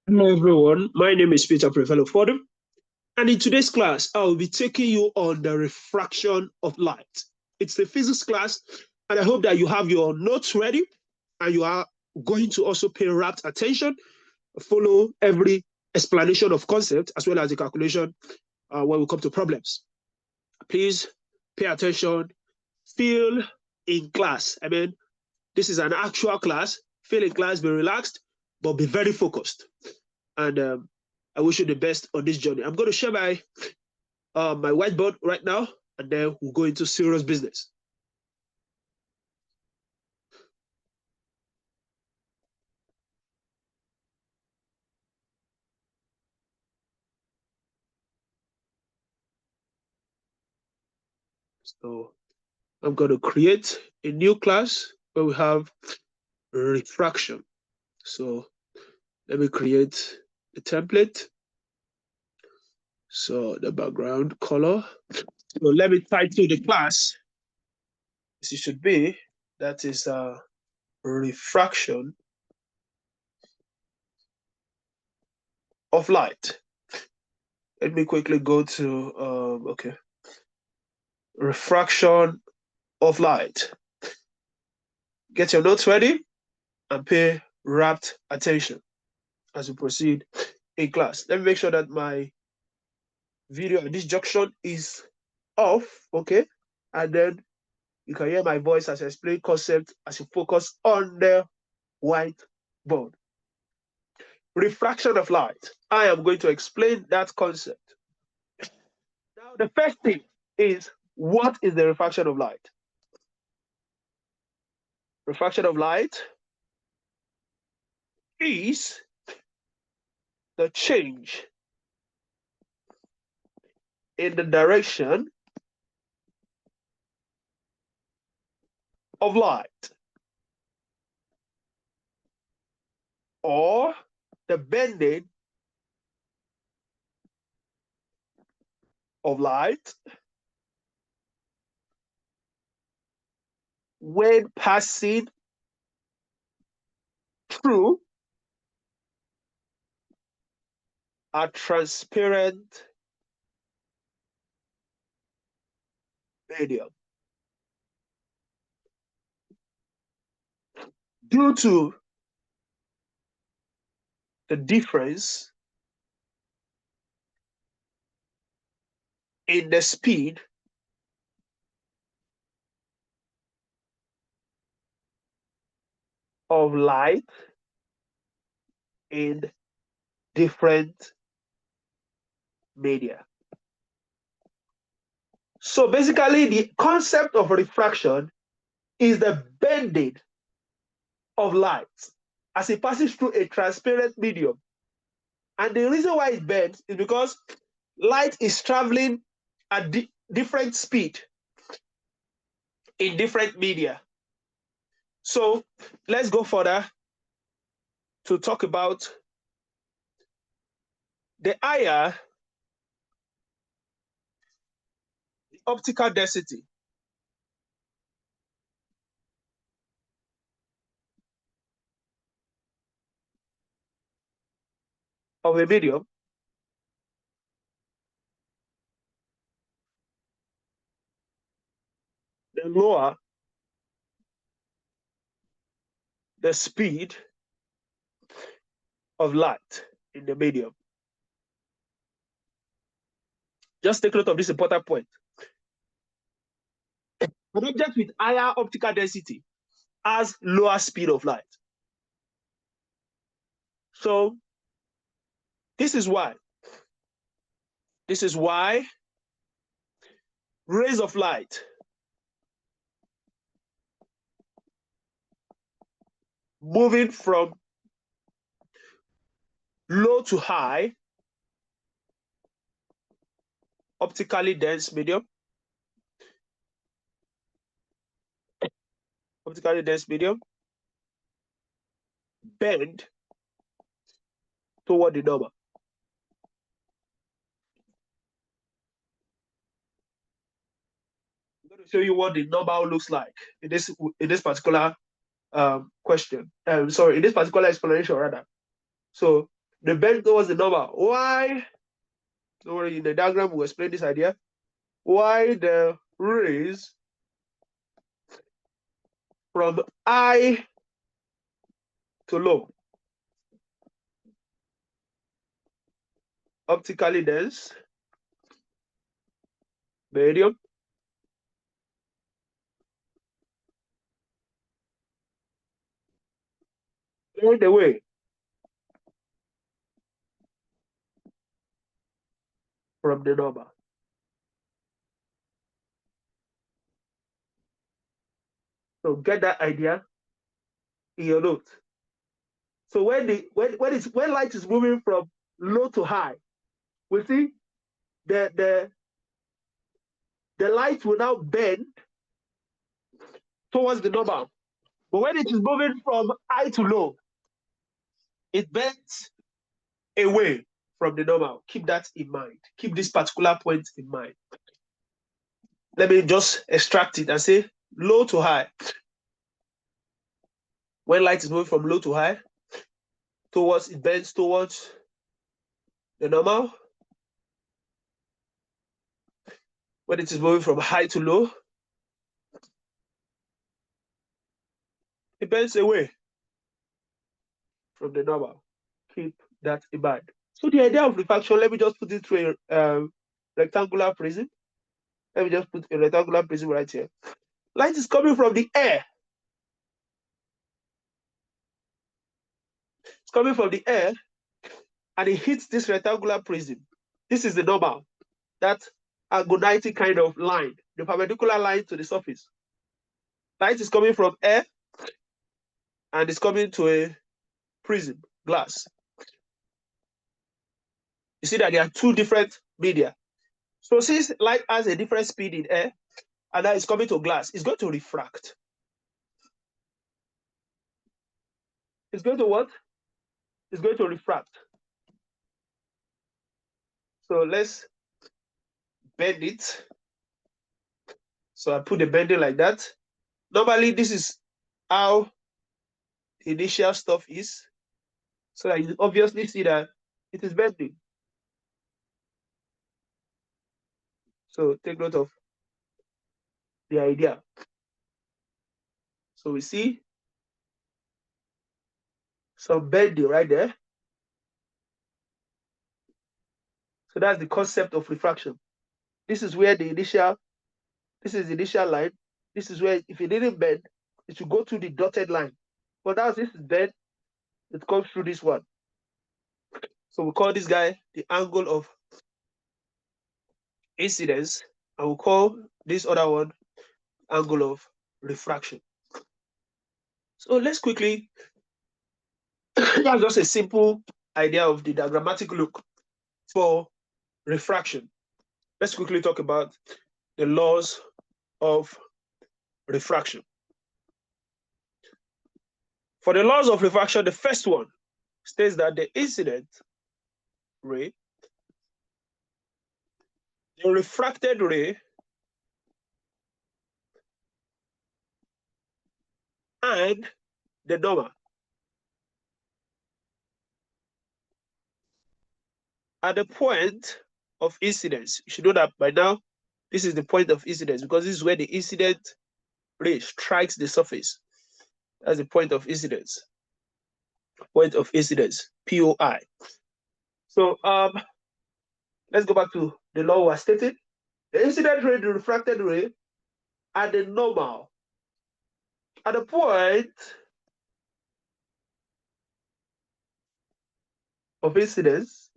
Hello everyone, my name is Peter Afolabi, and in today's class, I will be taking you on the refraction of light. It's the physics class, and I hope that you have your notes ready and you are going to also pay rapt attention, follow every explanation of concept as well as the calculation when we come to problems. Please pay attention, feel in class. I mean, this is an actual class, feel in class, be relaxed, but be very focused. And I wish you the best on this journey. I'm going to share my whiteboard right now, and then we'll go into serious business. So I'm going to create a new class where we have refraction. So let me create a template. So the background color. So let me title the class as it should be. That is refraction of light. Let me quickly go to okay, refraction of light. Get your notes ready and pay rapt attention as we proceed in class. Let me make sure that my video at this junction is off, okay? And then you can hear my voice as I explain concept as you focus on the whiteboard. Refraction of light. I am going to explain that concept. Now, the first thing is, what is the refraction of light? Refraction of light is the change in the direction of light, or the bending of light when passing through a transparent medium. Due to the difference in the speed of light in different media. So basically, the concept of refraction is the bending of light as it passes through a transparent medium. And the reason why it bends is because light is traveling at different speed in different media. So let's go further to talk about the higher the optical density of a medium, the lower the speed of light in the medium. Just take note of this important point. An object with higher optical density has lower speed of light. So this is why rays of light moving from low to high optically dense medium bend toward the normal. I'm going to show you what the normal looks like in this particular question. In this particular explanation rather. So They bend towards the normal. Why? Don't worry, in the diagram we'll explain this idea. Why the rays from high to low, optically dense medium, bend away from the normal. So get that idea in your notes. So when light is moving from low to high, we see the light will now bend towards the normal. But when it is moving from high to low, it bends away from the normal. Keep that in mind. Keep this particular point in mind. Let me just extract it and say low to high. When light is moving from low to high, it bends towards the normal. When it is moving from high to low, it bends away from the normal. Keep that in mind. So the idea of refraction, let me just put it through a rectangular prism. Let me just put a rectangular prism right here. Light is coming from the air. It's coming from the air, and it hits this rectangular prism. This is the normal, that agonizing kind of line, the perpendicular line to the surface. Light is coming from air, and it's coming to a prism, glass. You see that there are two different media. So since light has a different speed in air, and now it's coming to glass, it's going to refract. It's going to what? It's going to refract. So let's bend it. So I put the bending like that. Normally, this is how the initial stuff is. So that you obviously see that it is bending. So take note of the idea. So we see some bending right there. So that's the concept of refraction. This is where this is the initial line. This is where if it didn't bend, it should go through the dotted line. But now this is bent, it comes through this one. So we call this guy the angle of incidence, and we'll call this other one angle of refraction. So let's quickly, that's just a simple idea of the diagrammatic look for refraction. Let's quickly talk about the laws of refraction. For the laws of refraction, the first one states that the incident ray, the refracted ray, and the normal at the point of incidence. You should know that by now, this is the point of incidence because this is where the incident ray strikes the surface. That's the point of incidence. Point of incidence, POI. So let's go back to the law was stated. The incident ray, the refracted ray, and the normal at the point of incidence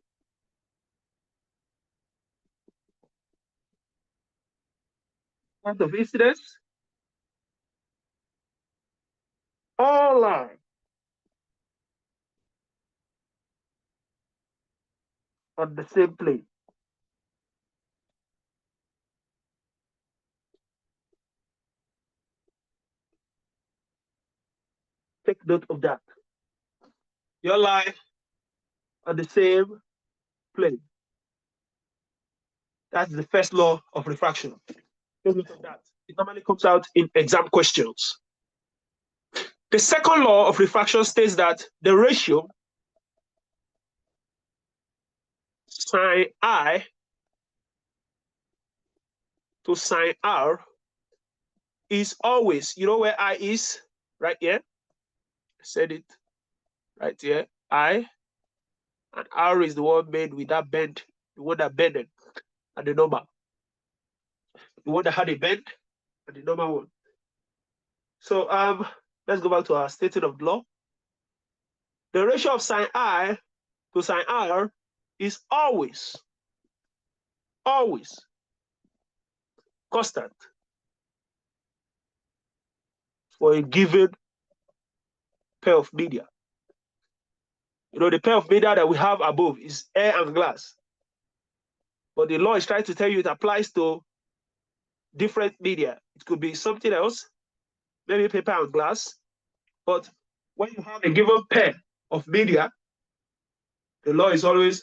all lie on the same plane. Take note of that. Your lie on the same plane. That's the first law of refraction. Take note of that. It normally comes out in exam questions. The second law of refraction states that the ratio sine I to sine R is always, you know where I is? Right here. I said it right here. I, and R is the one made with that bend, the one that bended and the normal. The one that had a bend and the normal one. So let's go back to our statement of the law. The ratio of sine I to sine R is always constant for a given pair of media. You know, the pair of media that we have above is air and glass. But the law is trying to tell you it applies to different media. It could be something else, maybe paper and glass. But when you have a given pair of media, the law is always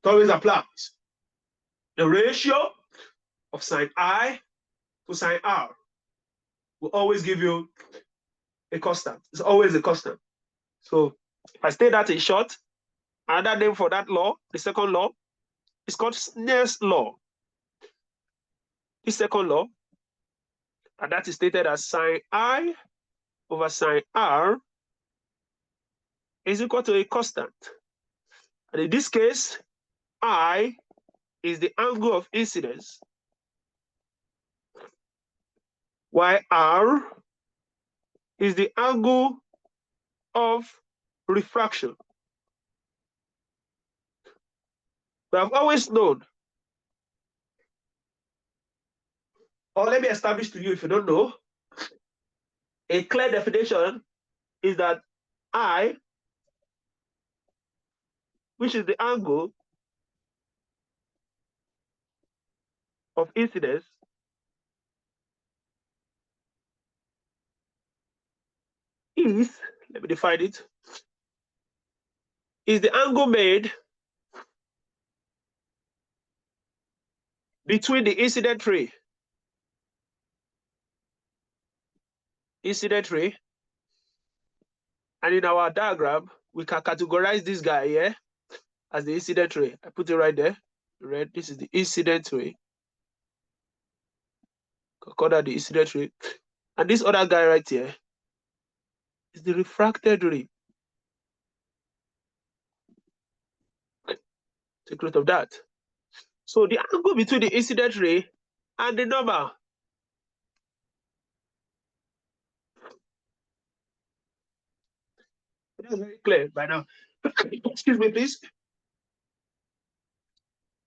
applies. The ratio of sine I to sine R will always give you a constant. It's always a constant. So if I state that in short, another name for that law, the second law, is called Snell's law. The second law, and that is stated as sine I over sine R is equal to a constant. And in this case, I is the angle of incidence, while R is the angle of refraction. We have always known, or let me establish to you if you don't know, a clear definition is that I, which is the angle of incidence, is, let me define it, is the angle made between the incident ray, and in our diagram, we can categorize this guy here as the incident ray. I put it right there, red. This is the incident ray. Call that the incident ray. And this other guy right here is the refracted ray. Take note of that. So the angle between the incident ray and the normal that's very clear by now. Excuse me, please.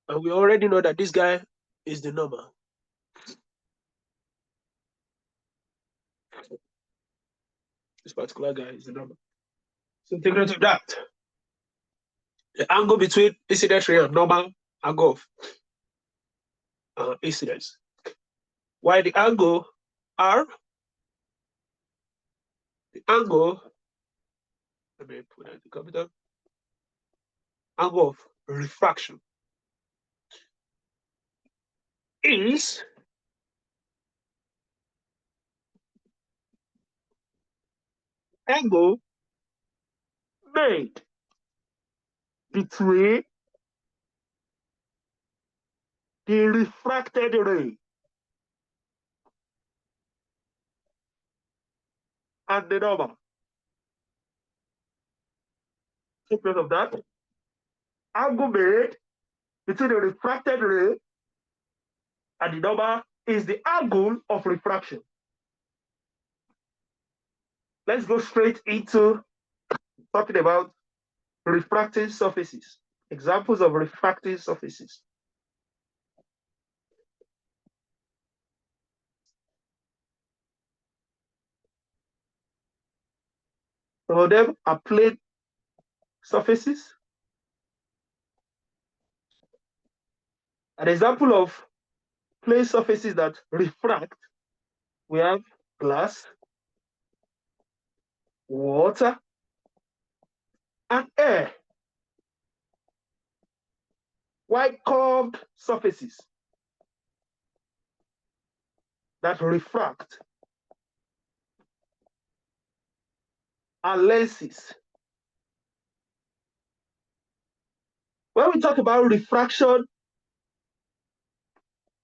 And we already know that this guy is the normal. This particular guy is the normal. So take note of that. The angle between incident ray and normal angle of incidence. While the angle R, the angle, let me put that in the capital, angle of refraction is angle made between the refracted ray and the normal. Take note of that. Angle made between the refracted ray and the normal is the angle of refraction. Let's go straight into talking about refracting surfaces. Examples of refracting surfaces. Some of them are plane surfaces. An example of plane surfaces that refract, we have glass, water, and air. While curved surfaces that refract are lenses. When we talk about refraction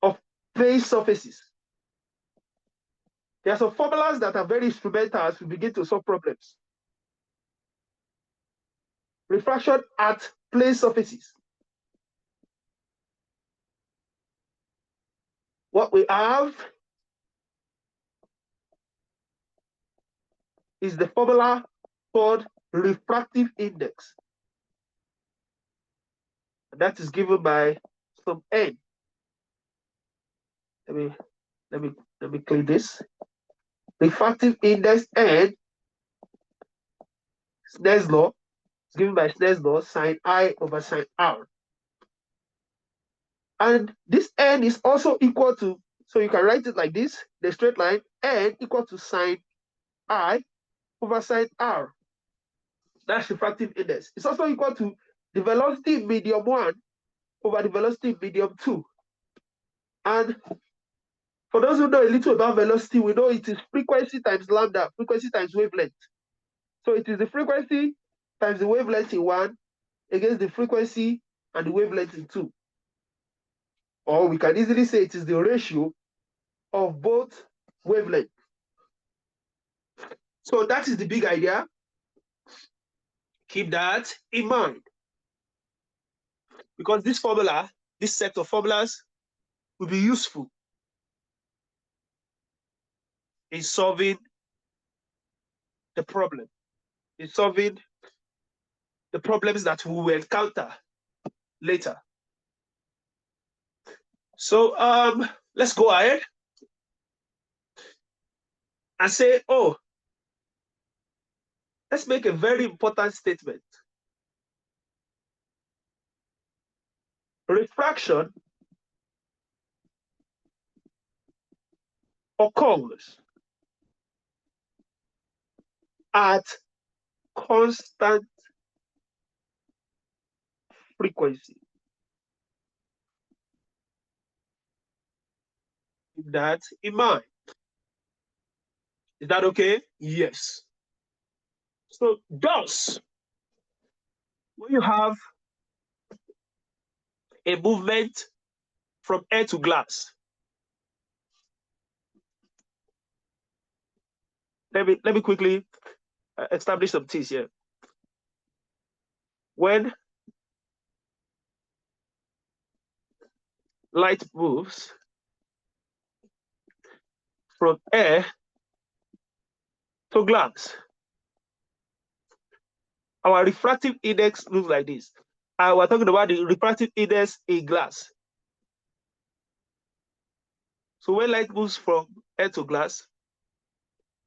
of plane surfaces, there are some formulas that are very instrumental as we begin to solve problems. Refraction at plane surfaces. What we have is the formula called refractive index. And that is given by some n. Let me clean this. Refractive index n, Snell's law, is given by Snell's law, sine I over sine R. And this n is also equal to, so you can write it like this, the straight line, n equal to sine I over sine R. That's refractive index. It's also equal to the velocity in medium 1 over the velocity in medium 2. And for those who know a little about velocity, we know it is frequency times lambda, frequency times wavelength. So it is the frequency times the wavelength in 1 against the frequency and the wavelength in 2. Or we can easily say it is the ratio of both wavelengths. So that is the big idea. Keep that in mind. Because this formula, this set of formulas will be useful in solving the problem, in solving the problems that we will encounter later. So let's go ahead and say, oh, let's make a very important statement. Refraction occurs at constant frequency. Keep that in mind. Is that okay? Yes. So thus, when you have a movement from air to glass, let me quickly establish some things here. When light moves from air to glass, our refractive index looks like this. We're talking about the refractive index in glass. So when light moves from air to glass,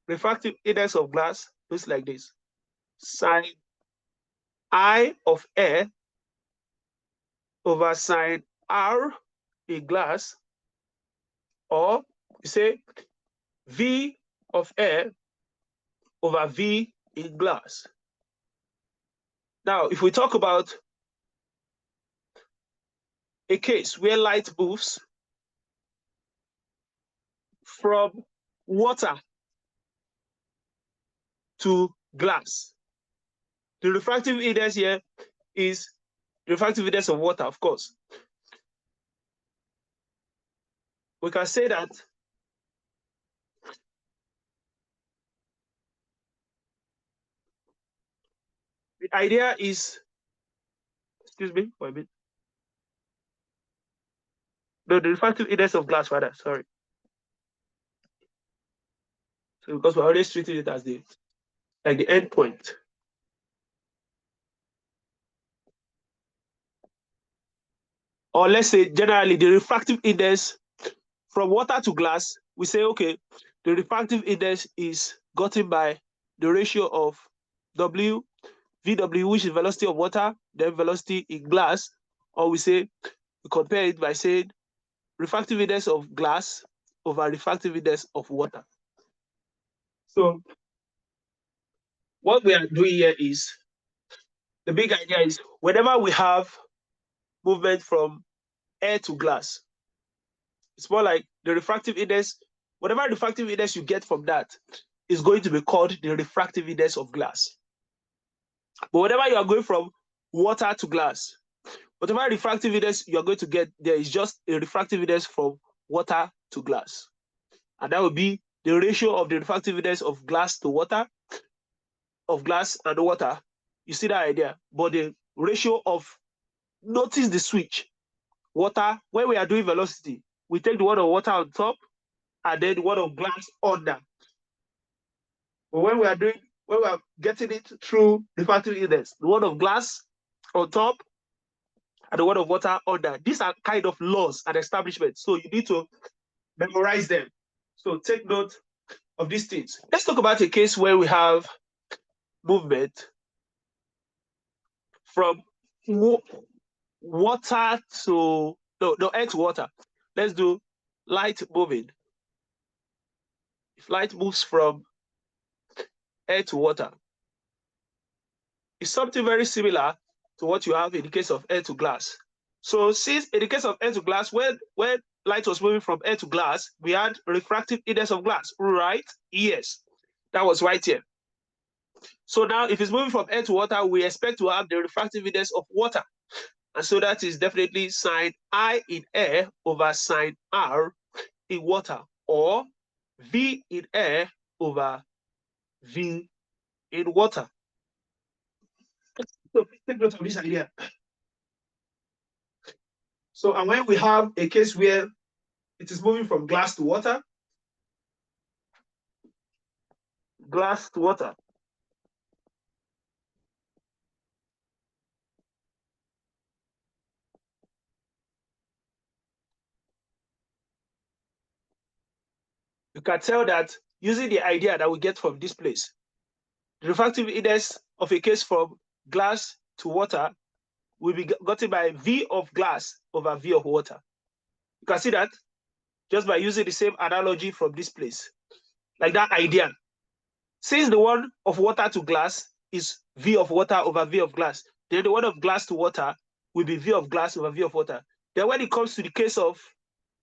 refractive index of glass looks like this. Sine I of air over sine R in glass, or you say V of air over V in glass. Now, if we talk about a case where light moves from water to glass, the refractive index here is the refractive index of water, of course. We can say that the idea is, excuse me for a bit. No, the refractive index of glass, rather, sorry. So because we're always treating it as the end point. Or let's say generally the refractive index from water to glass, we say, okay, the refractive index is gotten by the ratio of W, VW, which is velocity of water, then velocity in glass, or we say, we compare it by saying refractive index of glass over refractive index of water. So what we are doing here is, the big idea is whenever we have movement from air to glass, it's more like the refractive index, whatever refractive index you get from that is going to be called the refractive index of glass. But whenever you are going from water to glass, whatever refractive index you are going to get there is just a refractive index from water to glass. And that would be the ratio of the refractive index of glass to water, of glass and water. You see that idea? But the ratio of, notice the switch. Water, when we are doing velocity, we take the one of water on top and then the one of glass under. But when we are getting it through refractive index, the one of glass on top and the one of water under. These are kind of laws and establishments. So you need to memorize them. So take note of these things. Let's talk about a case where we have movement from water to, no, air to water. Let's do light moving. If light moves from air to water, it's something very similar to what you have in the case of air to glass. So since in the case of air to glass, when light was moving from air to glass, we had refractive index of glass, right? Yes, that was right here. So now if it's moving from air to water, we expect to have the refractive index of water. And so that is definitely sine I in air over sine R in water, or V in air over V in water. So take note of this idea. So, and when we have a case where it is moving from glass to water, you can tell that using the idea that we get from this place, the refractive index of a case from glass to water will be gotten by V of glass over V of water. You can see that just by using the same analogy from this place, like that idea. Since the one of water to glass is V of water over V of glass, then the one of glass to water will be V of glass over V of water. Then when it comes to the case of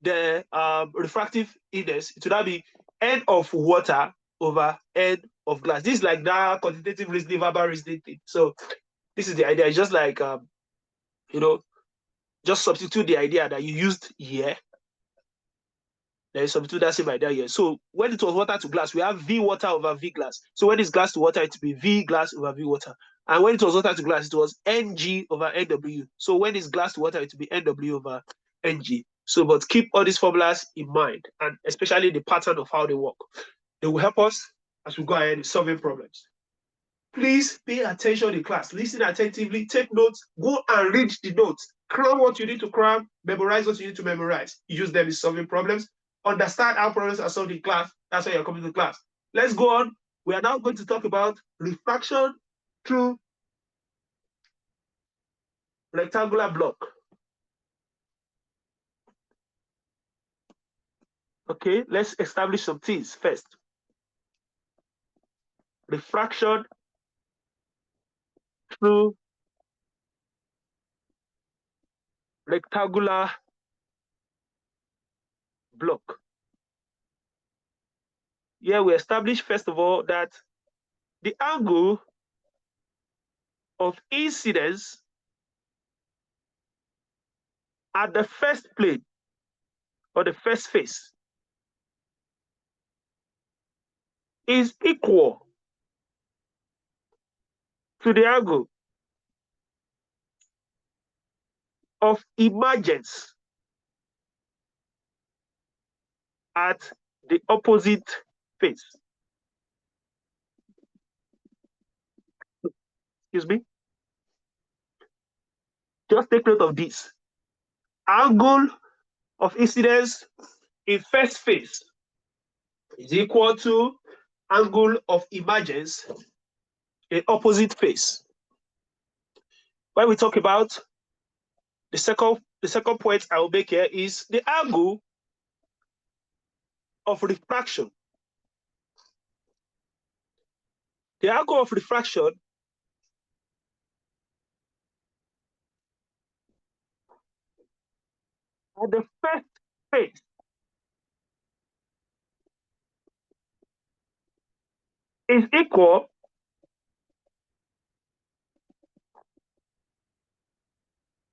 the refractive index, it would now be N of water over N of glass. This is like that quantitative reasoning, verbal reasoning thing. So this is the idea. It's just like, just substitute the idea that you used here. Then substitute that same idea here. So when it was water to glass, we have V water over V glass. So when it's glass to water, it will be V glass over V water. And when it was water to glass, it was NG over NW. So when it's glass to water, it will be NW over NG. So, but keep all these formulas in mind, and especially the pattern of how they work. They will help us as we go ahead in solving problems. Please pay attention in class. Listen attentively, take notes, go and read the notes. Cram what you need to cram, memorize what you need to memorize. Use them in solving problems. Understand how problems are solved in class. That's why you're coming to class. Let's go on. We are now going to talk about refraction through rectangular block. Okay, let's establish some things first. Refraction through rectangular block. Here we establish first of all that the angle of incidence at the first plane or the first face is equal to the angle of emergence at the opposite face. Excuse me. Just take note of this. Angle of incidence in first face is equal to angle of emergence in opposite face. When we talk about the second point I will make here is the angle of refraction. The angle of refraction at the first face is equal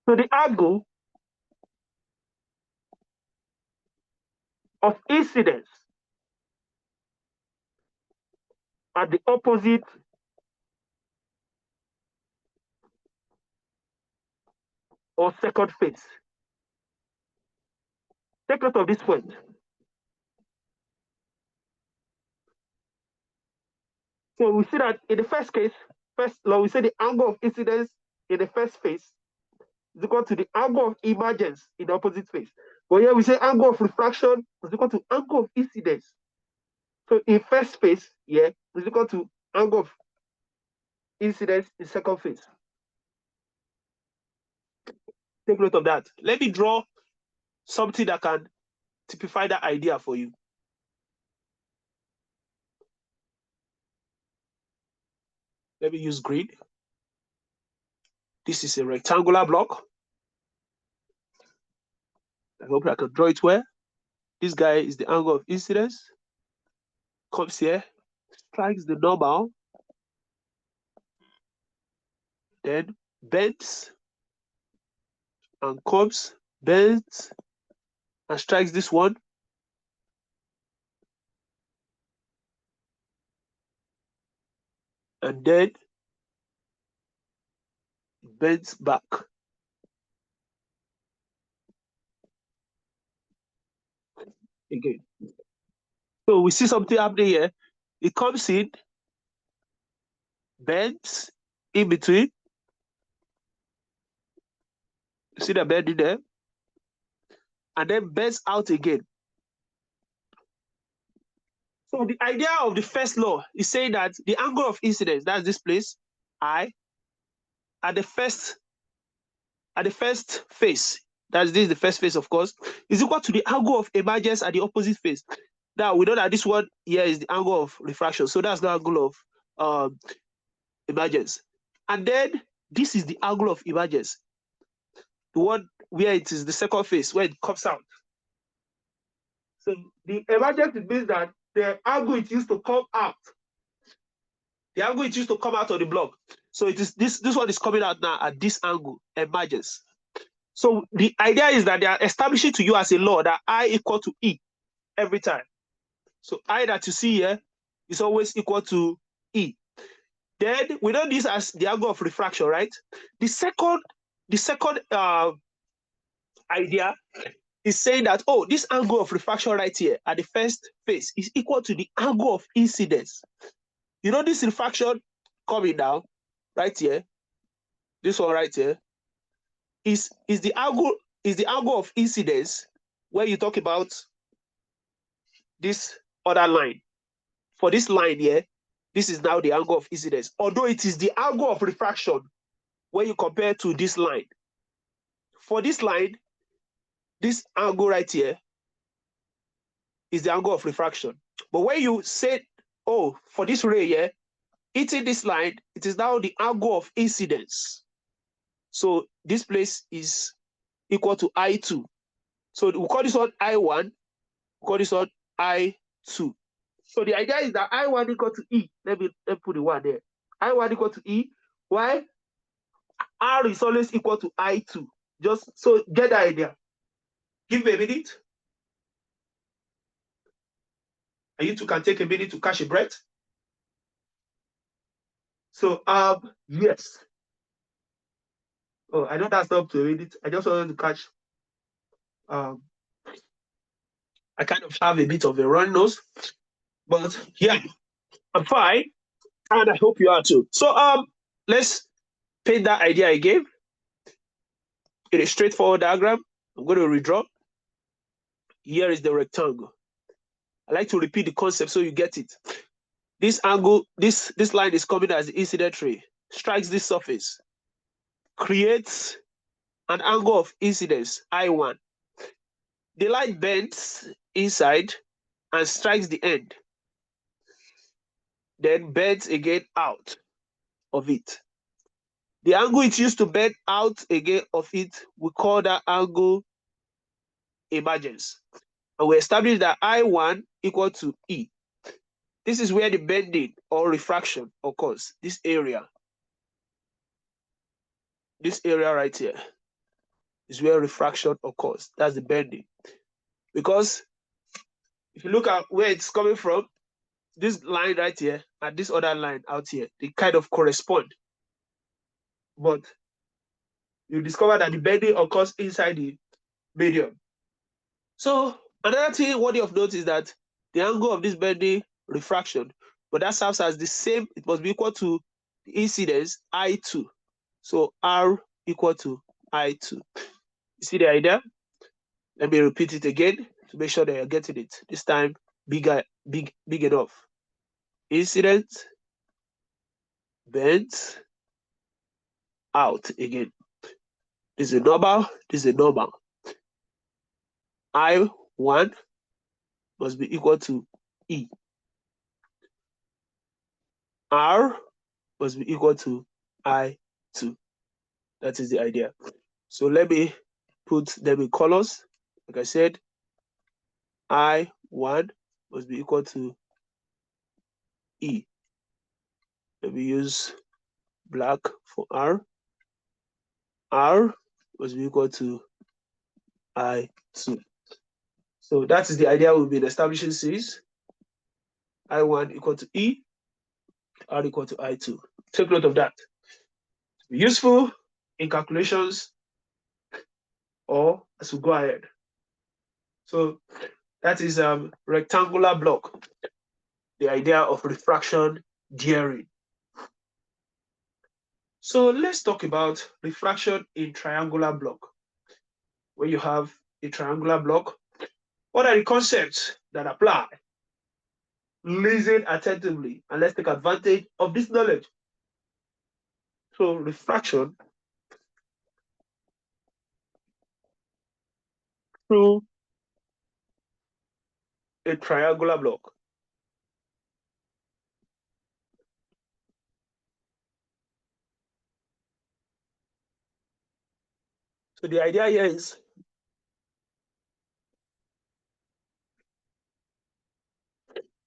So the angle of incidence at the opposite or second phase. Take note of this point. So we see that in the first case, first law, we say the angle of incidence in the first phase is equal to the angle of emergence in the opposite phase. But here we say angle of refraction is equal to angle of incidence. So in first phase, yeah, is equal to angle of incidence in second phase. Take note of that. Let me draw something that can typify that idea for you. Let me use green. This is a rectangular block. I hope I can draw it well. This guy is the angle of incidence. Comes here, strikes the normal, then bends and comes, bends and strikes this one. And then bends back. Again. So we see something happening here. It comes in, bends in between. You see the bend in there? And then bends out again. So the idea of the first law is saying that the angle of incidence, that's this place, I, at the first phase, that's this the first phase, of course, is equal to the angle of emergence at the opposite phase. Now we know that this one here is the angle of refraction, so that's the angle of emergence. And then this is the angle of emergence, the one where it is the second phase, where it comes out. So the emergence means that the angle it used to come out, the angle it used to come out of the block. So it is this one is coming out now at this angle, emergence. So the idea is that they are establishing to you as a law that I equal to E every time. So I that you see here is always equal to E. Then we know this as the angle of refraction, right? The second idea is saying that, oh, this angle of refraction right here at the first phase is equal to the angle of incidence. You know this refraction coming down right here, this one right here, is the angle of incidence when you talk about this other line. For this line here, this is now the angle of incidence, although it is the angle of refraction when you compare to this line. For this line, this angle right here is the angle of refraction. But when you say, oh, for this ray here, hitting this line, it is now the angle of incidence. So this place is equal to I2. So we call this one I1, we call this one I2. So the idea is that I1 equal to E. Let me put the one there. I1 equal to E. Why? R is always equal to I2. Just so get the idea. Give me a minute. And you two can take a minute to catch a breath. So yes. Oh, I know that's not up to a minute. I just wanted to catch I kind of have a bit of a run nose, but yeah, I'm fine, and I hope you are too. So let's paint that idea again in a straightforward diagram. I'm going to redraw. Here is the rectangle. I like to repeat the concept so you get it. This angle, this line is coming as the incident ray, strikes this surface, creates an angle of incidence, I1. The light bends inside and strikes the end, then bends again out of it. The angle it used to bend out again of it, we call that angle emergence. And we establish that I1 equal to E. This is where the bending or refraction occurs, this area right here. is where refraction occurs. That's the bending. Because if you look at where it's coming from, this line right here and this other line out here, they kind of correspond. But you discover that the bending occurs inside the medium. So another thing worthy of note is that the angle of this bending refraction, but that serves as the same, it must be equal to the incidence I2. So R equal to I2. You see the idea? Let me repeat it again to make sure that you're getting it. This time big enough. Incident, bent, out again. This is a normal, this is a normal. I1 must be equal to E. R must be equal to I2. That is the idea. So let me put them in colors. Like I said, I1 must be equal to E. Let me use black for R. R must be equal to I2. So that is the idea we've been establishing since. I1 equal to E, R equal to I2. Take note of that. Useful in calculations or as we go ahead. So that is rectangular block, the idea of refraction theory. So let's talk about refraction in triangular block. When you have a triangular block, what are the concepts that apply? Listen attentively and let's take advantage of this knowledge. So refraction through a triangular block. So the idea here is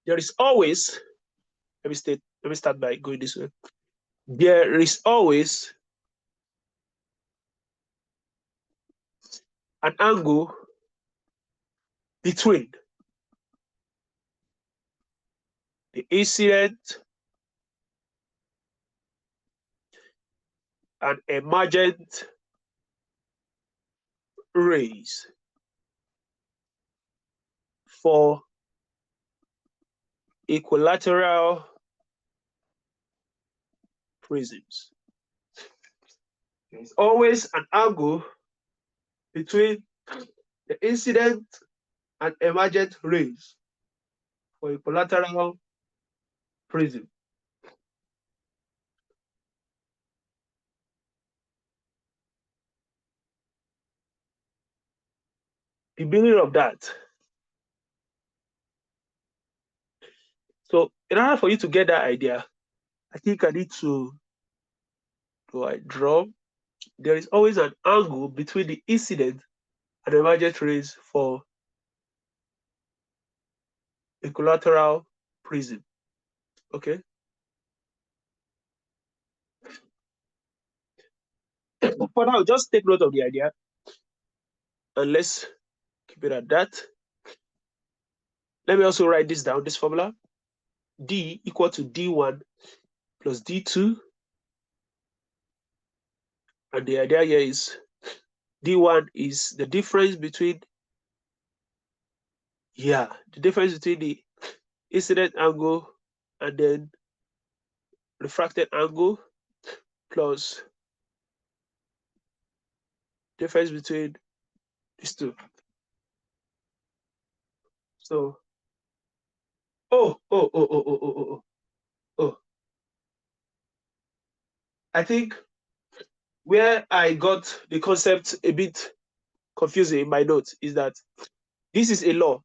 there is always, let me start by going this way. There is always an angle between the incident and emergent rays for equilateral prisms. There is always an angle between the incident and emergent rays for equilateral prism. The meaning of that. So in order for you to get that idea, I think I need to draw. There is always an angle between the incident and emergent rays for equilateral prism. Okay. For now, just take note of the idea and let's keep it at that. Let me also write this down, this formula. D equal to D1 plus D2. And the idea here is D1 is the difference between, the difference between the incident angle and then refracted angle plus difference between these two. So, oh. I think where I got the concept a bit confusing in my notes is that this is a law.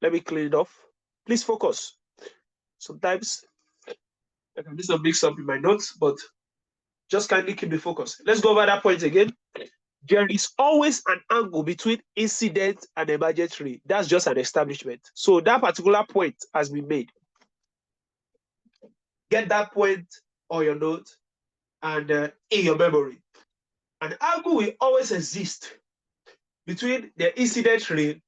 Let me clean it off. Please focus. Sometimes I can do some mix up in my notes, but just kindly keep the focus. Let's go over that point again. There is always an angle between incident and emergent ray. That's just an establishment. So that particular point has been made. Get that point on your note and in your memory. An angle will always exist between the incident ray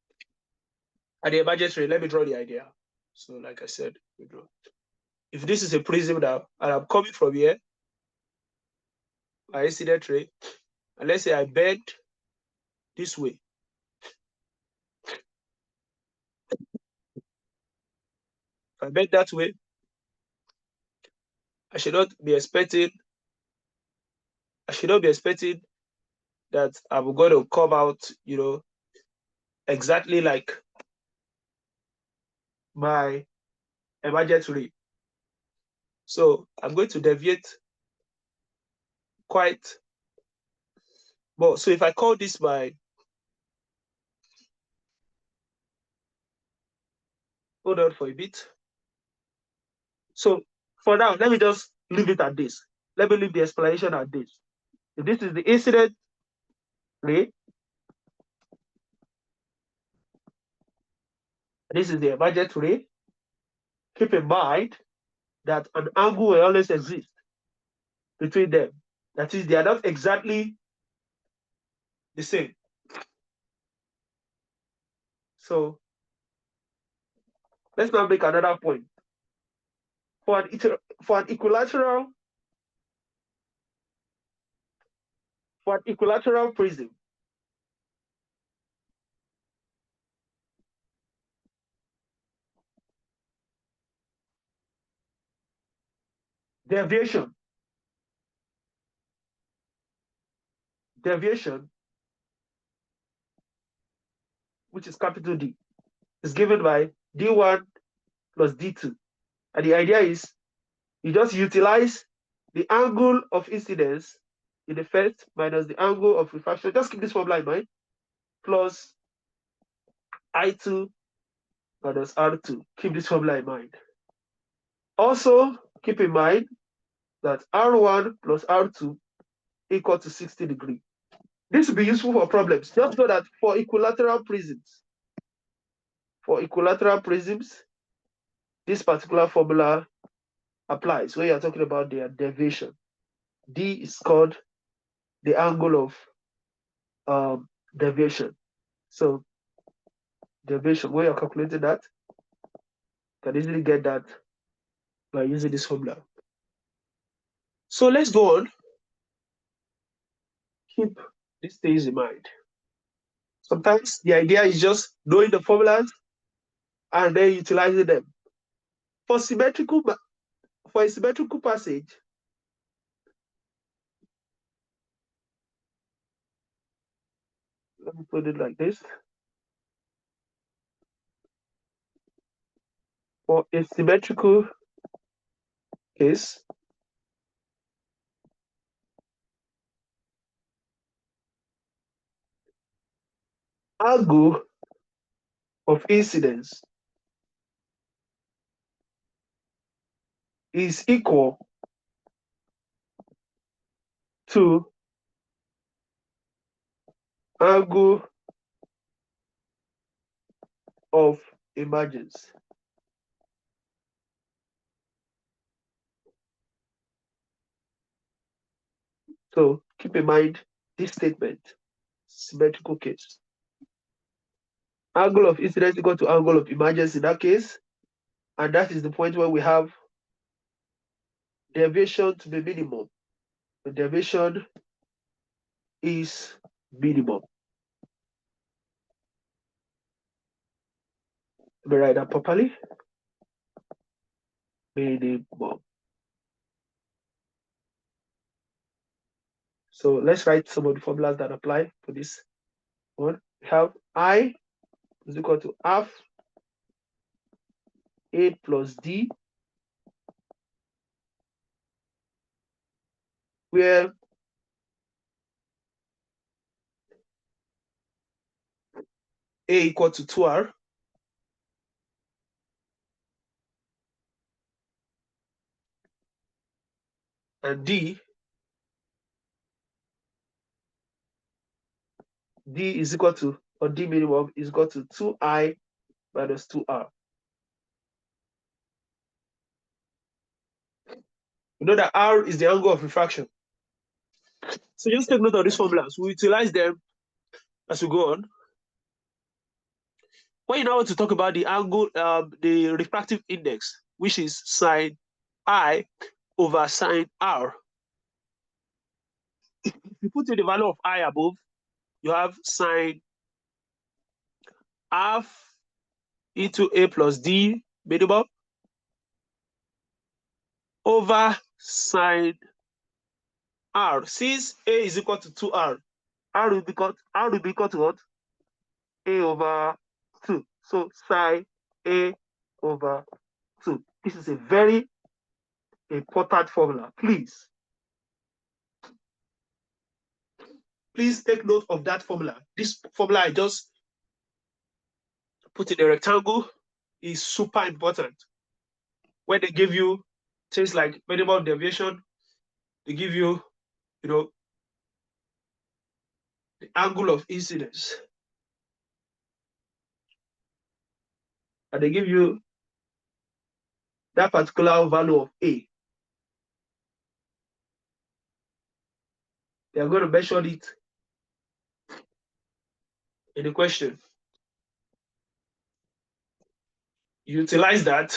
and the emergent ray. Let me draw the idea. So like I said, we draw. If this is a prism now, and I'm coming from here, my incident ray, and let's say I bend this way. If I bend that way, I should not be expecting that I'm going to come out, exactly like my emergent ray. So I'm going to deviate quite well. So if I call this my, hold on for a bit. So for now, let me just leave it at this. Let me leave the explanation at this. If this is the incident ray, this is the emergent ray, keep in mind that an angle will always exist between them. That is, they are not exactly the same. So let's now make another point. For an equilateral prism, deviation which is capital D, is given by D1 plus D2. And the idea is you just utilize the angle of incidence in the first minus the angle of refraction. Just keep this formula in mind. Plus I2 minus R2. Keep this formula in mind. Also, keep in mind that R1 plus R2 equal to 60 degrees. This will be useful for problems. Just know that for equilateral prisms, this particular formula applies when you're talking about their deviation. D is called the angle of deviation. So deviation, when you're calculating that, you can easily get that by using this formula. So let's go on. Keep these things in mind. Sometimes the idea is just knowing the formulas and then utilizing them. For a symmetrical passage, let me put it like this. For a symmetrical case, angle of incidence is equal to angle of emergence. So keep in mind this statement, symmetrical case. Angle of incidence equal to angle of emergence in that case, and that is the point where we have deviation to be minimum. The deviation is minimum. Let me write that properly. Minimum. So let's write some of the formulas that apply for this one. We have I is equal to half A plus D, where A equal to 2R, and D is equal to, or D minimum is equal to 2I minus 2R. You know that R is the angle of refraction. So just take note of these formulas. We utilize them as we go on. When you now want to talk about the angle, the refractive index, which is sine I over sine R. If you put in the value of I above, you have sine half into A plus D minimum over sine R. Since A is equal to 2R, R will be equal to what? A over 2. So sine A over 2. This is a very important formula. Please take note of that formula. This formula I just put in a rectangle is super important. When they give you things like minimum deviation, they give you, the angle of incidence. And they give you that particular value of A. They are going to mention it in the question. You utilize that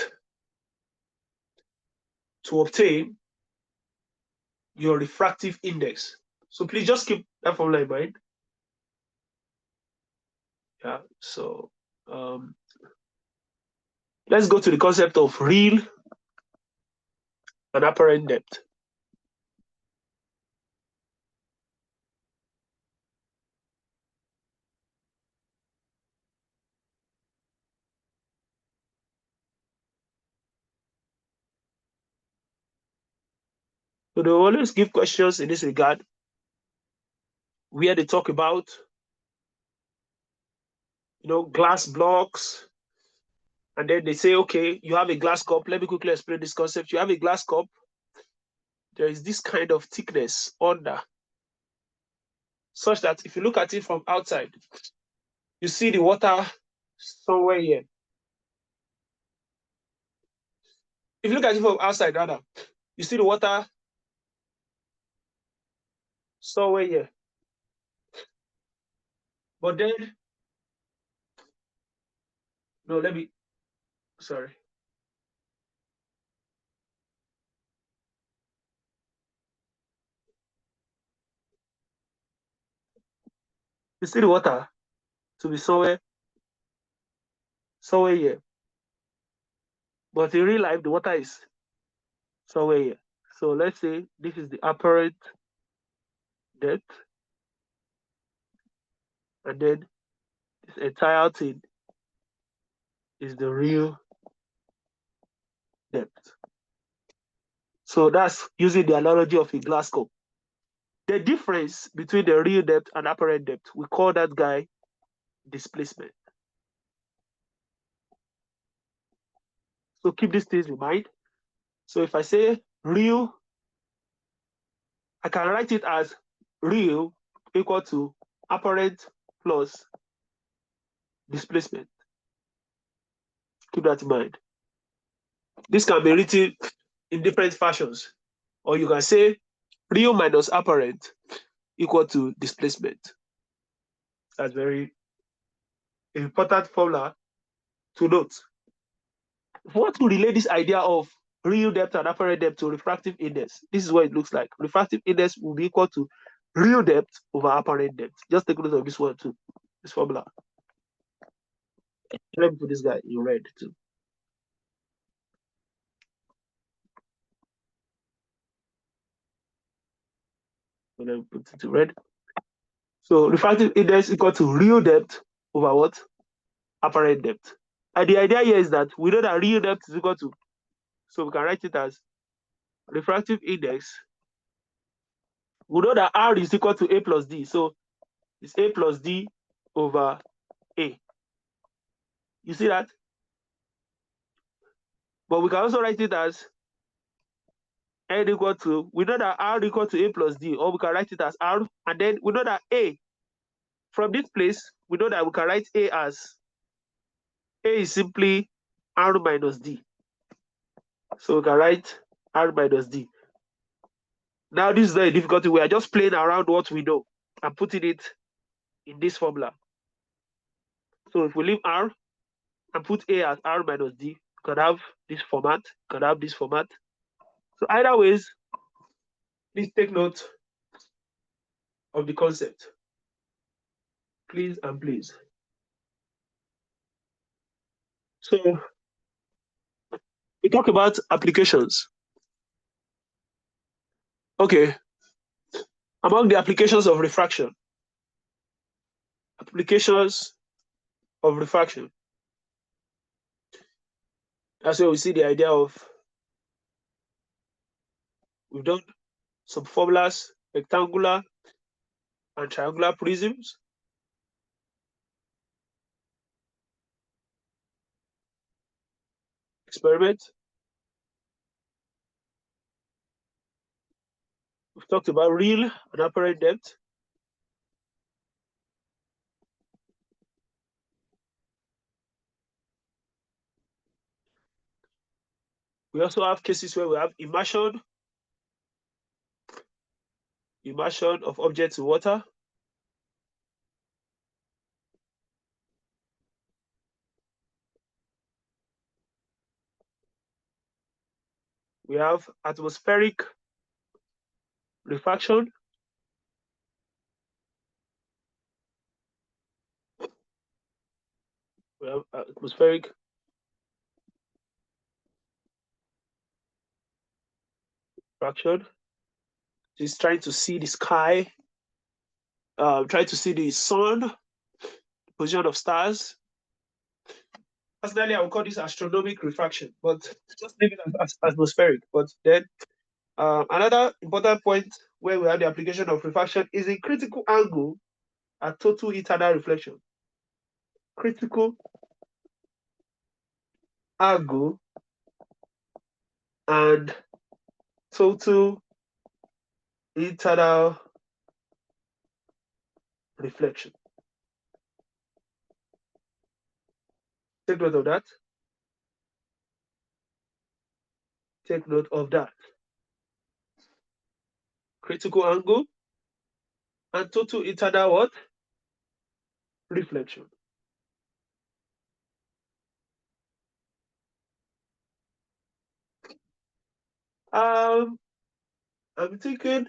to obtain your refractive index. So please just keep that formula in mind. Yeah, so let's go to the concept of real and apparent depth. So they always give questions in this regard where they talk about, glass blocks. And then they say, okay, you have a glass cup. Let me quickly explain this concept. You have a glass cup. There is this kind of thickness under, such that if you look at it from outside, you see the water somewhere here. If you look at it from outside, rather, you see the water somewhere here. But then, no, sorry. You see the water to be somewhere here. But in real life, the water is somewhere here. So let's say this is the apparent depth. And then this entire thing is the real depth. So that's using the analogy of a glass cup. The difference between the real depth and apparent depth, we call that guy displacement. So keep these things in mind. So if I say real, I can write it as real equal to apparent plus displacement. Keep that in mind. This can be written in different fashions. Or you can say real minus apparent equal to displacement. That's very important formula to note. If we want to relate this idea of real depth and apparent depth to refractive index, this is what it looks like. Refractive index will be equal to real depth over apparent depth. Just take note of this one too, this formula. Let me put this guy in red too. Let me put it in red. So refractive index equal to real depth over what? Apparent depth. And the idea here is that we know that real depth is equal to, so we can write it as refractive index. We know that R is equal to A plus D. So it's A plus D over A. You see that? But we can also write it as N equal to, we know that R equal to A plus D, or we can write it as R, and then we know that A, from this place, we know that we can write A as, A is simply R minus D. So we can write R minus D. Now, this is not a difficulty. We are just playing around what we know and putting it in this formula. So if we leave R and put A as R minus D, you can have this format, you can have this format. So either ways, please take note of the concept. Please and please. So we talk about applications. Okay. Among the applications of refraction, that's where we see the idea of, we've done some formulas, rectangular and triangular prisms. Experiment. We've talked about real and apparent depth. We also have cases where we have immersion of objects in water. We have atmospheric refraction. We have atmospheric refraction. It's trying to see the sky, trying to see the sun, position of stars. Personally, I would call this astronomic refraction, but just leave it as atmospheric. But then another important point where we have the application of refraction is a critical angle at total eternal reflection. Critical angle and total eternal reflection. Take note of that. Take note of that. Critical angle and total eternal what? Reflection. I'm thinking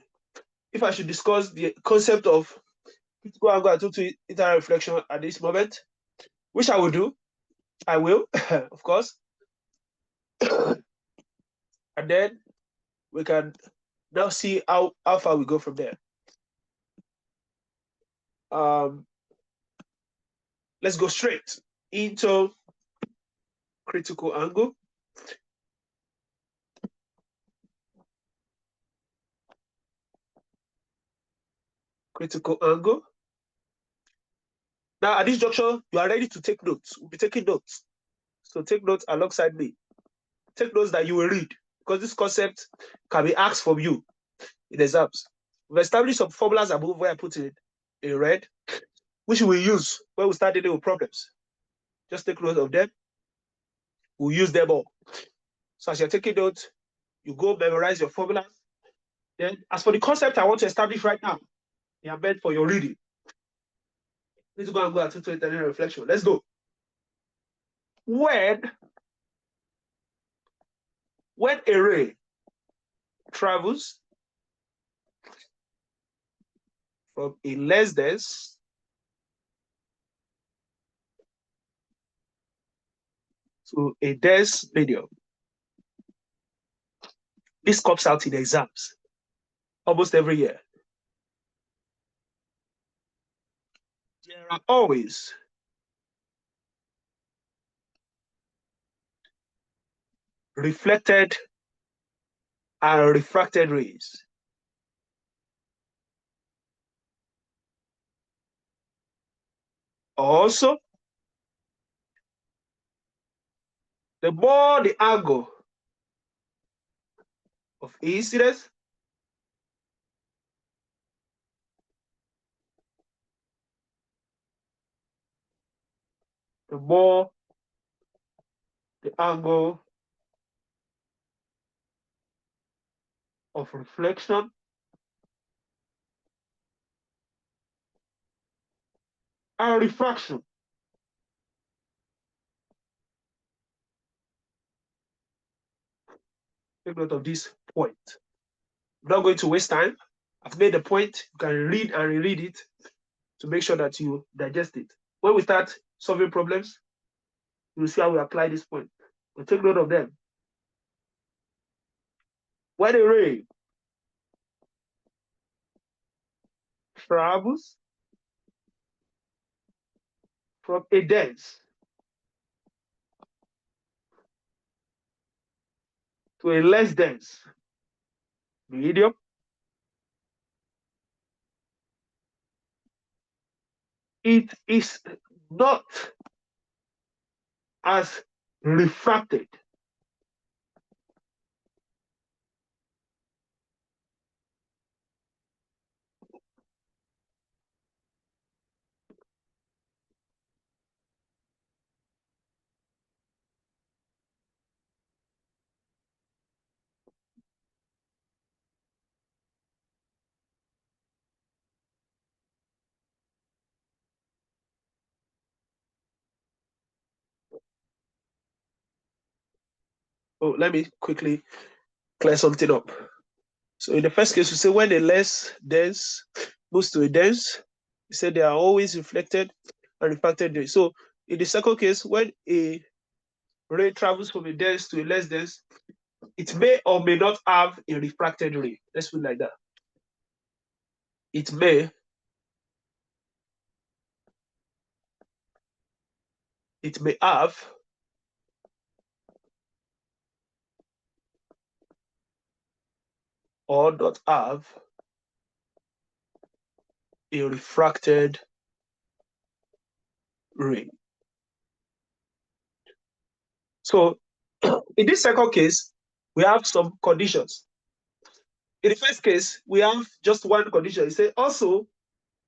if I should discuss the concept of critical angle and total eternal reflection at this moment, which I will do. I will, of course. And then we can now see how far we go from there. Let's go straight into critical angle. Critical angle. Now, at this juncture, you are ready to take notes. We'll be taking notes. So take notes alongside me. Take notes that you will read, because this concept can be asked from you in exams. We've established some formulas above where I put it in red, which we will use when we start dealing with problems. Just take note of them. We'll use them all. So as you're taking notes, you go memorize your formulas. Then, as for the concept I want to establish right now, they are meant for your reading. Let's go and go at total reflection. Let's go. When a ray travels from a less dense to a dense medium, this comes out in exams almost every year. There are always reflected and refracted rays. Also, the more the angle of incidence, the more the angle of reflection, and refraction. Take note of this point. I'm not going to waste time. I've made the point. You can read and reread it to make sure that you digest it. When we start solving problems, you'll see how we apply this point. But take note of them. When a ray travels from a dense to a less dense medium, it is not as refracted Oh, let me quickly clear something up. So in the first case, we say when a less dense moves to a dense, we say they are always reflected and refracted. So in the second case, when a ray travels from a dense to a less dense, it may or may not have a refracted ray. Let's put it like that. It may have or not have a refracted ray. So in this second case, we have some conditions. In the first case, we have just one condition. It said also,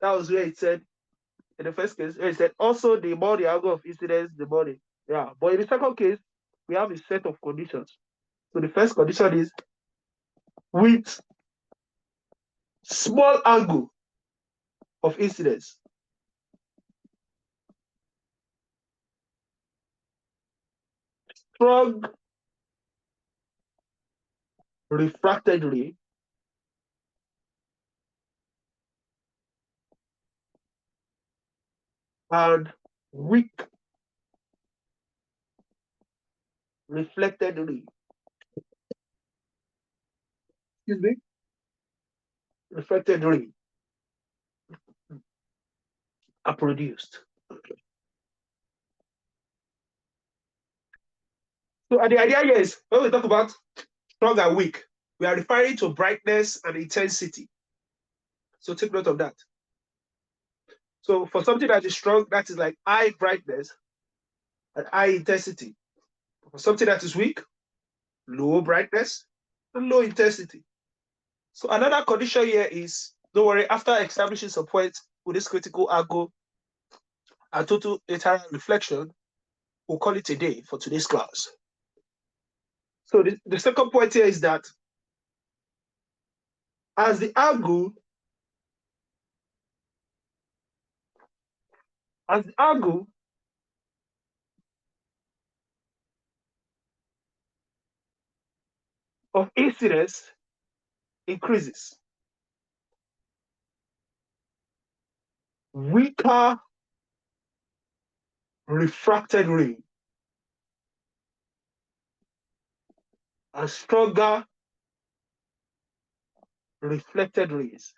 that was where it said, in the first case, it said also the more the angle of incidence, the more the, yeah. But in the second case, we have a set of conditions. So the first condition is with small angle of incidence, strong refracted ray and weak reflected ray. Excuse me, reflected ray are produced. So the idea here is when we talk about strong and weak, we are referring to brightness and intensity. So take note of that. So for something that is strong, that is like high brightness and high intensity. For something that is weak, low brightness and low intensity. So another condition here is, don't worry, after establishing some points with this critical angle and total entire reflection, we'll call it a day for today's class. So the second point here is that as the angle of incidence increases, weaker refracted ray and stronger reflected rays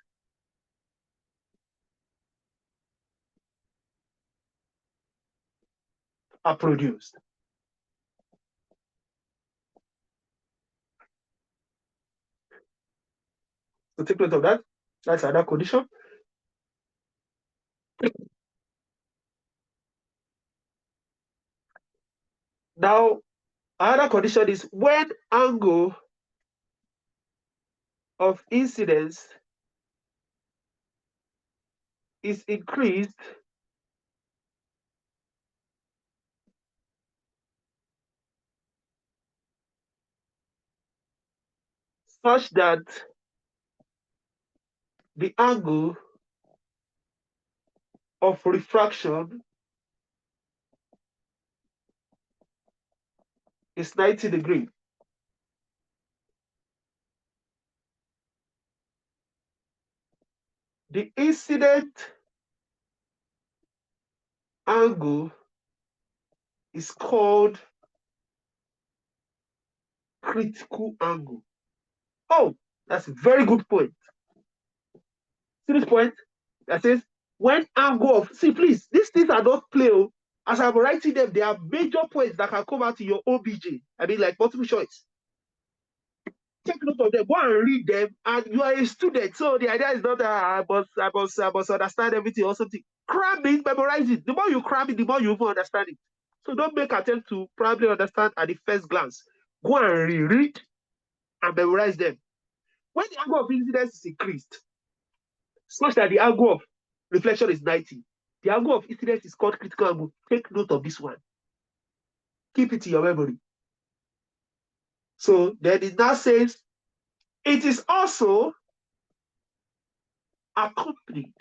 are produced. So take note of that. That's another condition. Now, another condition is when angle of incidence is increased such that the angle of refraction is 90 degrees. The incident angle is called critical angle. Oh, that's a very good point. See this point that says when angle of, see please, these things are not play. As I'm writing them, there are major points that can come out in your OBJ. I mean, like multiple choice. Take note of them, go and read them, and you are a student. So the idea is not that I must understand everything or something. Cram it, memorize it. The more you cram it, the more you will understand it. So don't make attempt to probably understand at the first glance. Go and reread and memorize them. When the angle of incidence is increased, such that the angle of reflection is 90, the angle of incidence is called critical angle. Take note of this one. Keep it in your memory. So then it now says, it is also accompanied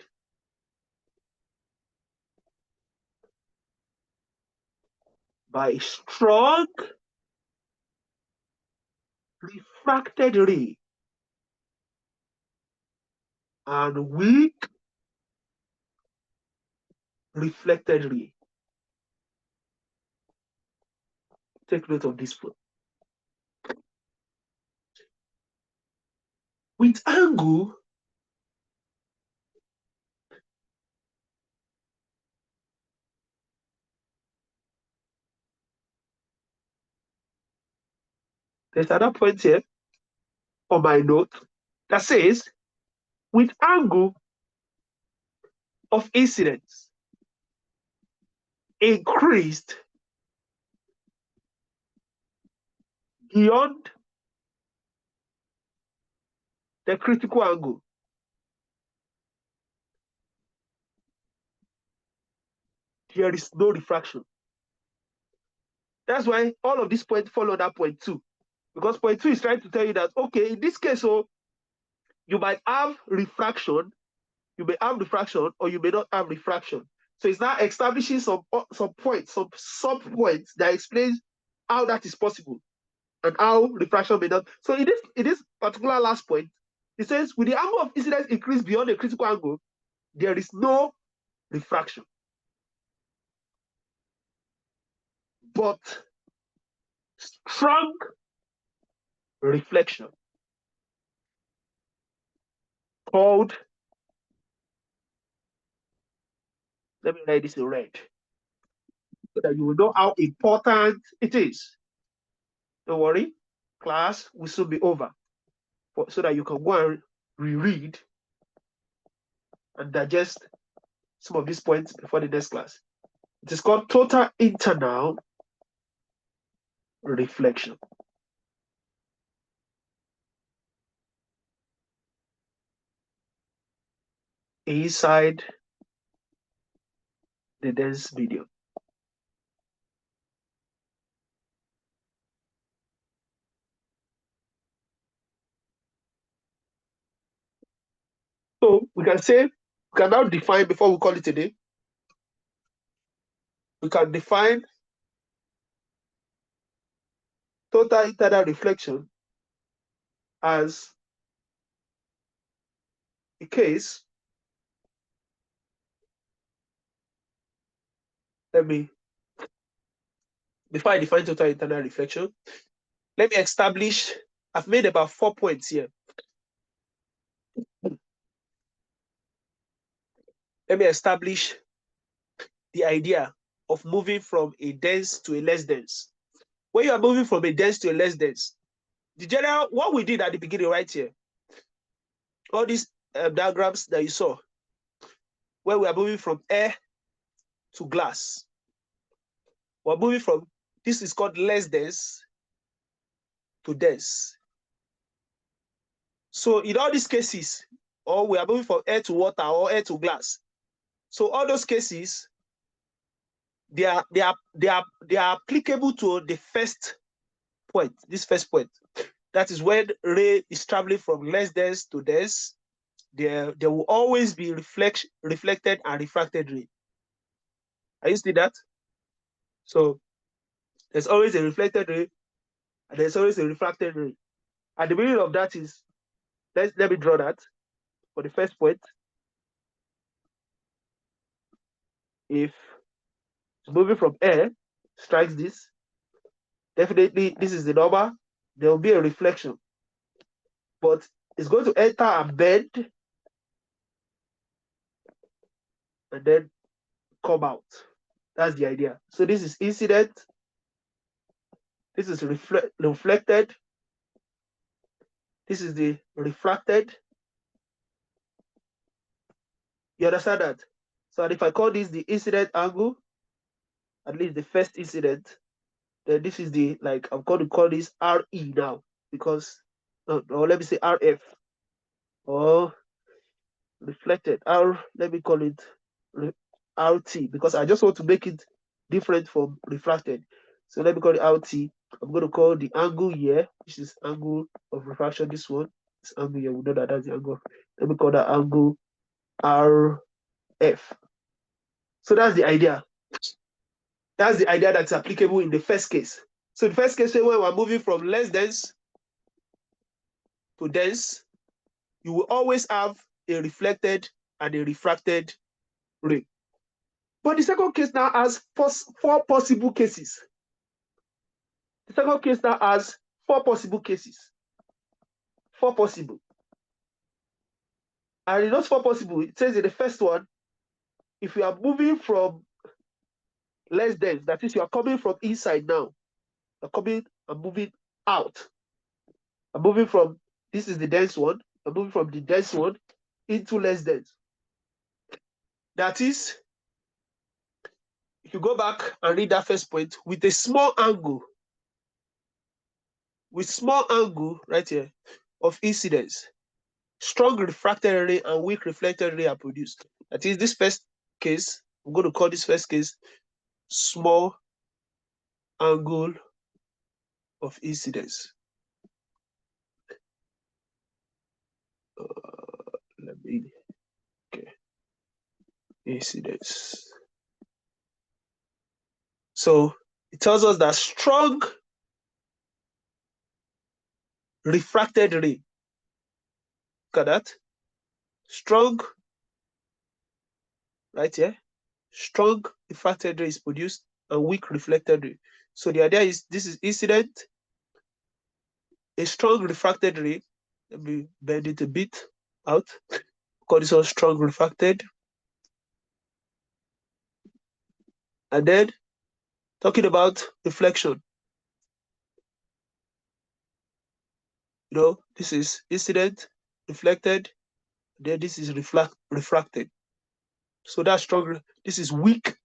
by a strong refracted ray and weak reflected ray. Take note of this one. With angle, there's another point here on my note that says, with angle of incidence increased beyond the critical angle, there is no refraction. That's why all of these points follow that point 2. Because point 2 is trying to tell you that, okay, in this case, so you might have refraction, you may have refraction, or you may not have refraction. So it's now establishing some points, some sub-points that explains how that is possible and how refraction may not. So in this particular last point, it says, with the angle of incidence increased beyond the critical angle, there is no refraction. But strong reflection called, let me write this in red so that you will know how important it is. Don't worry, class will soon be over, so that you can go and reread and digest some of these points before the next class. It is called total internal reflection. Inside the dense medium. So we can say, we can now define, before we call it a day, we can define total internal reflection as a case. Before I define total internal reflection, let me establish, I've made about 4 points here. Let me establish the idea of moving from a dense to a less dense. When you are moving from a dense to a less dense, the general, what we did at the beginning right here, all these diagrams that you saw, where we are moving from air to glass, we're moving from, this is called less dense to dense. So in all these cases, or we are moving from air to water or air to glass. So all those cases, they are applicable to the first point, this first point. That is when ray is traveling from less dense to dense. There will always be reflected and refracted ray. Are you see that? So there's always a reflected ray and there's always a refracted ray. And the meaning of that is, let me draw that for the first point. If it's moving from air, strikes this, definitely this is the number, there will be a reflection. But it's going to enter and bend and then come out. That's the idea. So this is incident, this is reflected, this is the refracted. You understand that? So if I call this the incident angle, at least the first incident, then this is the, like, I'm going to call this RE now, because, or let me say RF, or reflected, let me call it RT, because I just want to make it different from refracted. So let me call it RT. I'm going to call the angle here, which is angle of refraction, this one, this angle here, we know that that's the angle. Let me call that angle RF. So that's the idea. That's the idea that's applicable in the first case. So the first case, when we're moving from less dense to dense, you will always have a reflected and a refracted ray. But the second case now has four possible cases. The second case now has four possible cases. Four possible. And in those four possible, it says in the first one, if you are moving from less dense, that is, you are coming from inside now, you're coming and moving out. I'm moving from, this is the dense one, I'm moving from the dense one into less dense. That is, if you go back and read that first point, with a small angle, right here, of incidence, strong refracted ray and weak reflected ray are produced. That is, this first case, I'm going to call this first case small angle of incidence. Incidence. So it tells us that strong refracted ray, look at that, strong, right here, strong refracted ray is produced and weak reflected ray. So the idea is, this is incident, a strong refracted ray, let me bend it a bit out, call this one strong refracted. And then talking about reflection, you know, this is incident, reflected, then this is refracted. So that's strong, this is weak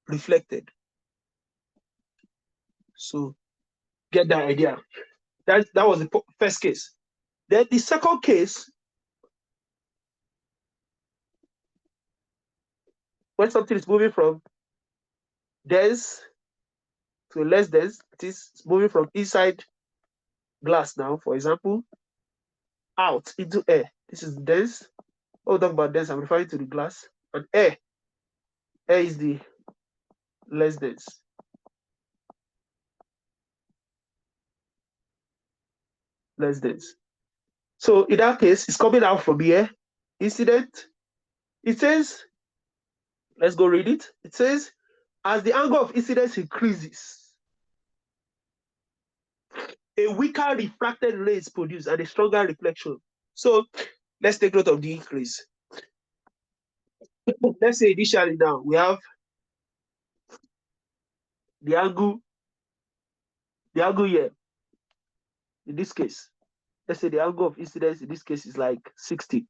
reflected. So get that idea. That was the first case. Then the second case, when something is moving from dense to less dense, it is moving from inside glass now, for example, out into air. This is dense. When we talk about dense, I'm referring to the glass. And air is the less dense. Less dense. So in that case, it's coming out from here. Incident. It says, let's go read it. It says, as the angle of incidence increases, a weaker refracted ray is produced and a stronger reflection. So let's take note of the increase. Let's say initially now we have the angle here. In this case, let's say the angle of incidence in this case is like 60.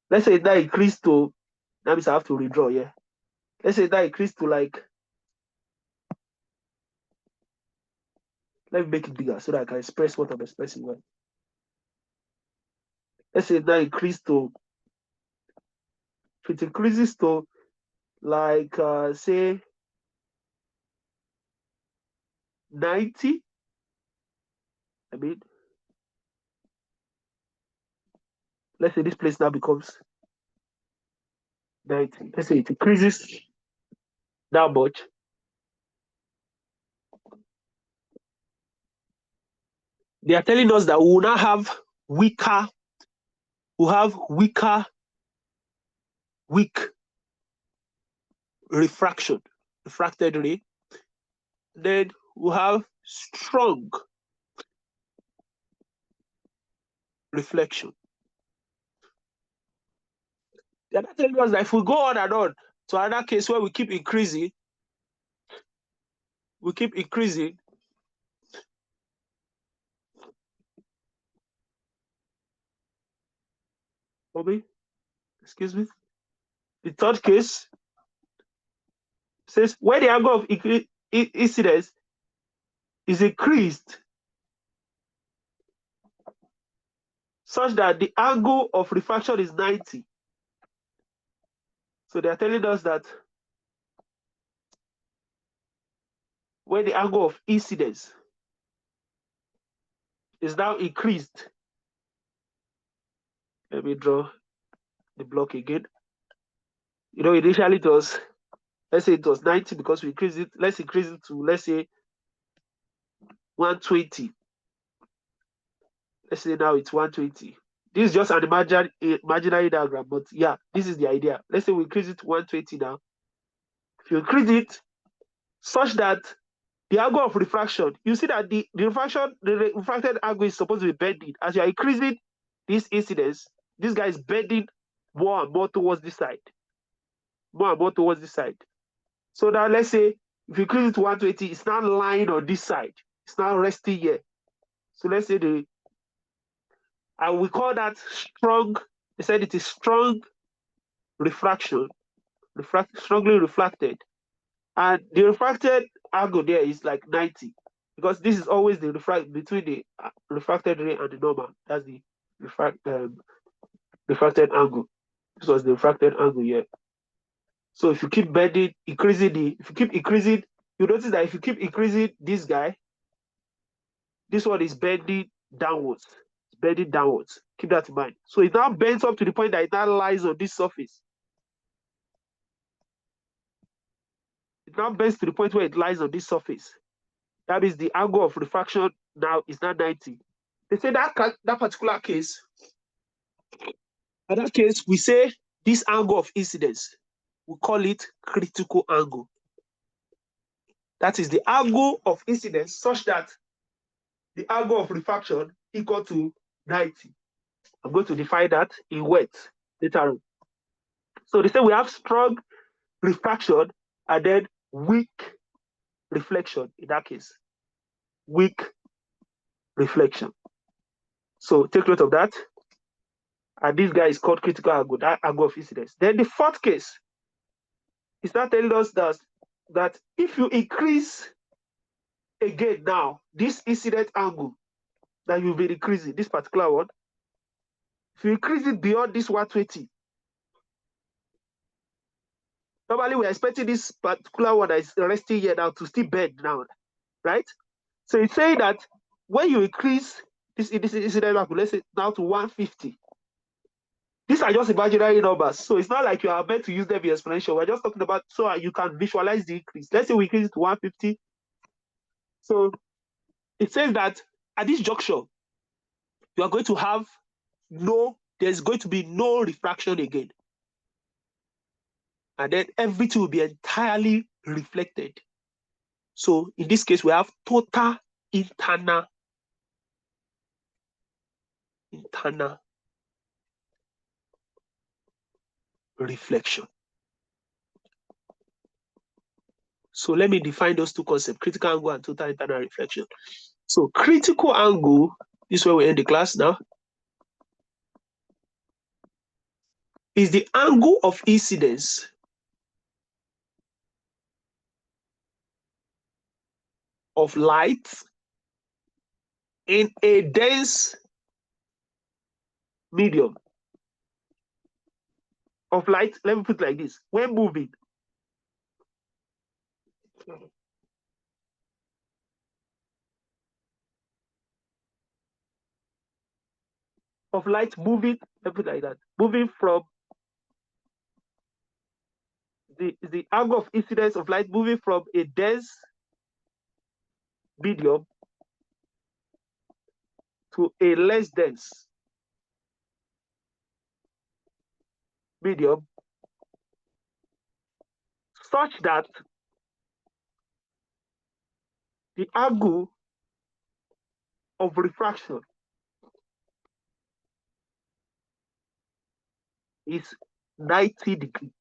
Let's say that increased to, that means I have to redraw here. Let's say that increased to like, let me make it bigger so that I can express what I'm expressing well. Let's say that increased to, if it increases to like say 90, I mean, let's say this place now becomes 90. Let's say it increases that much. They are telling us that we will now have weak refraction, refracted ray. Then we have strong reflection. They are not telling us that if we go on and on to another case where we keep increasing, excuse me. The third case says when the angle of incidence is increased such that the angle of refraction is 90. So they are telling us that when the angle of incidence is now increased, let me draw the block again. You know, initially it was, let's say it was 90 because we increased it. Let's increase it to, let's say, 120. Let's say now it's 120. This is just an imaginary diagram, but yeah, this is the idea. Let's say we increase it to 120 now. If you increase it such that the angle of refraction, you see that the refracted angle is supposed to be bending. As you are increasing this incidence, this guy is bending more and more towards this side. More and more towards this side. So now let's say if you increase it to 120, it's now lying on this side. It's now resting here. So let's say and we call that strong. They said it is strong refraction, strongly refracted. And the refracted angle there is like 90 because this is always the between the refracted ray and the normal. That's the refracted angle. This was the refracted angle here. So if you keep bending, if you keep increasing, you notice that if you keep increasing this guy, this one is bending downwards. It's bending downwards. Keep that in mind. So it now bends up to the point that it now lies on this surface. It now bends to the point where it lies on this surface. That means the angle of refraction now is now 90. They say that particular case, in that case, we say this angle of incidence, we call it critical angle. That is the angle of incidence such that the angle of refraction equal to 90. I'm going to define that in words later on. So they say we have strong refraction and then weak reflection in that case. Weak reflection. So take note of that. And this guy is called critical angle, that angle of incidence. Then the fourth case is not telling us that if you increase again now, this incident angle that you'll be increasing, this particular one, if you increase it beyond this 120, normally we're expecting this particular one that is resting here now to still bend now, right? So it's saying that when you increase this incident angle, let's say now to 150, these are just imaginary numbers. So it's not like you are meant to use them in exponential. We're just talking about so you can visualize the increase. Let's say we increase it to 150. So it says that at this juncture, you are going to have there's going to be no refraction again. And then everything will be entirely reflected. So in this case, we have total internal reflection. So let me define those two concepts, critical angle and total internal reflection. So critical angle, this is where we end the class now, is the angle of incidence of light in a dense medium of light. Let me put it like this. When moving, of light moving, let me put it like that, moving from the angle of incidence of light moving from a dense medium to a less dense medium, such that the angle of refraction is 90 degrees.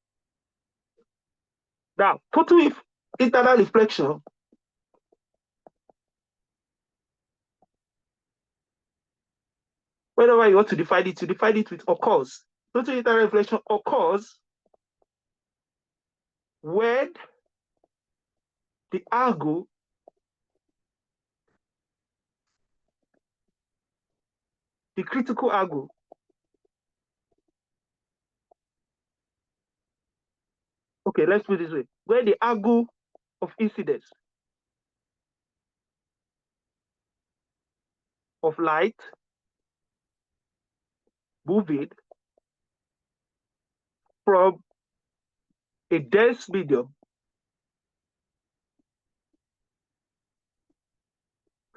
Now, total internal reflection whenever you want to define it, you define it with occurs. Total internal reflection occurs when the angle the critical angle okay, let's put it this way. When the angle of incidence of light moving from a dense medium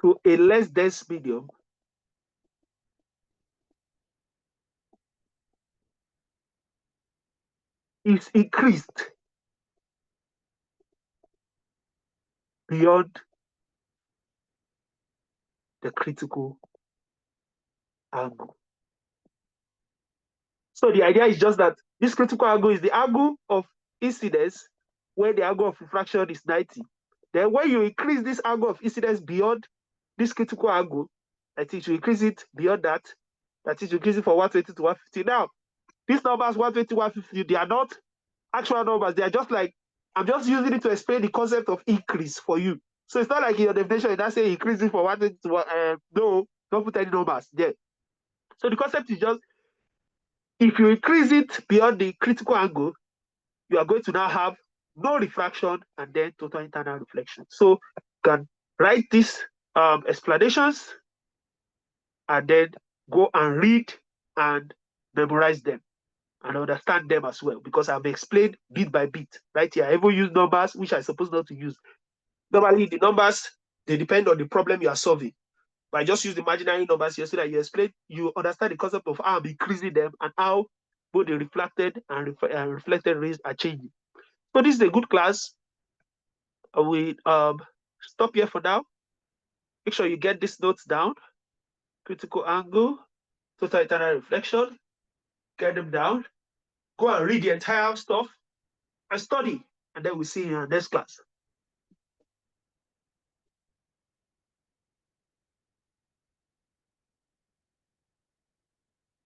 to a less dense medium is increased beyond the critical angle. So the idea is just that this critical angle is the angle of incidence where the angle of refraction is 90. Then when you increase this angle of incidence beyond this critical angle, I think you increase it beyond that. That is, you increase it from 120 to 150. Now, these numbers 120, 150, they are not actual numbers. They are just like, I'm just using it to explain the concept of increase for you. So it's not like in your definition, you not say increase it from 120 to no, don't put any numbers there. So the concept is just, if you increase it beyond the critical angle, you are going to now have no refraction and then total internal reflection. So you can write these explanations and then go and read and memorize them and understand them as well, because I've explained bit by bit right here. I even use numbers which I'm supposed not to use. Normally, the numbers, they depend on the problem you are solving. But I just use the imaginary numbers here so that you understand the concept of how I'm increasing them and how both the reflected and reflected rays are changing. So this is a good class. We stop here for now. Make sure you get these notes down. Critical angle, total internal reflection. Get them down. Go and read the entire stuff and study. And then we'll see you in our next class.